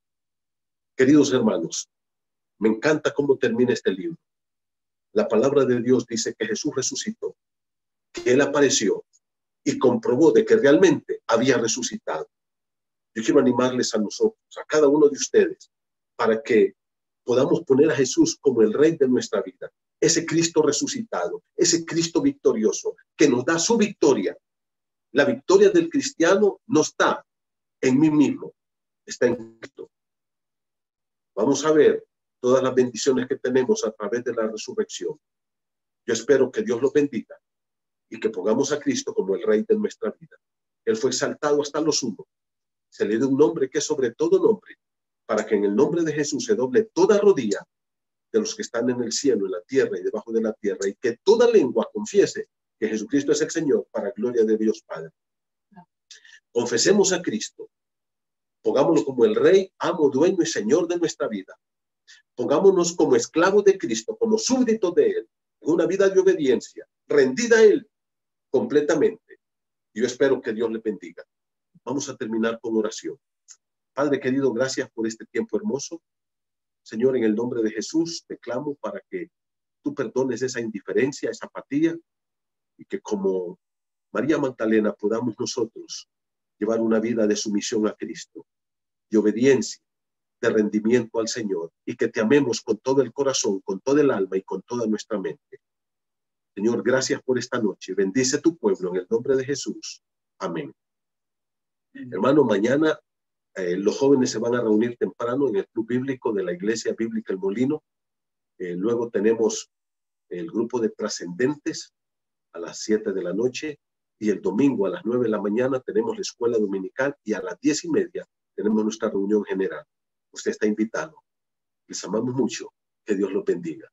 Speaker 2: Queridos hermanos, me encanta cómo termina este libro. La palabra de Dios dice que Jesús resucitó, que Él apareció y comprobó de que realmente había resucitado. Yo quiero animarles a nosotros, a cada uno de ustedes, para que podamos poner a Jesús como el Rey de nuestra vida. Ese Cristo resucitado, ese Cristo victorioso, que nos da su victoria. La victoria del cristiano no está en mí mismo, está en Cristo. Vamos a ver todas las bendiciones que tenemos a través de la resurrección. Yo espero que Dios los bendiga y que pongamos a Cristo como el Rey de nuestra vida. Él fue exaltado hasta lo sumo. Se le dio un nombre que es sobre todo nombre, para que en el nombre de Jesús se doble toda rodilla de los que están en el cielo, en la tierra y debajo de la tierra, y que toda lengua confiese que Jesucristo es el Señor, para gloria de Dios Padre. Confesemos a Cristo, pongámonos como el Rey, amo, dueño y Señor de nuestra vida. Pongámonos como esclavos de Cristo, como súbditos de Él, en una vida de obediencia, rendida a Él completamente. Yo espero que Dios le bendiga. Vamos a terminar con oración. Padre querido, gracias por este tiempo hermoso. Señor, en el nombre de Jesús, te clamo para que tú perdones esa indiferencia, esa apatía, y que como María Magdalena podamos nosotros llevar una vida de sumisión a Cristo. de obediencia, de rendimiento al Señor, y que te amemos con todo el corazón, con todo el alma y con toda nuestra mente. Señor, gracias por esta noche. Bendice tu pueblo en el nombre de Jesús. Amén. Hermano, mañana los jóvenes se van a reunir temprano en el club bíblico de la Iglesia Bíblica El Molino. Luego tenemos el grupo de trascendentes a las 7 de la noche, y el domingo a las 9 de la mañana tenemos la escuela dominical, y a las 10:30 tenemos nuestra reunión general. Usted está invitado. Les amamos mucho. Que Dios los bendiga.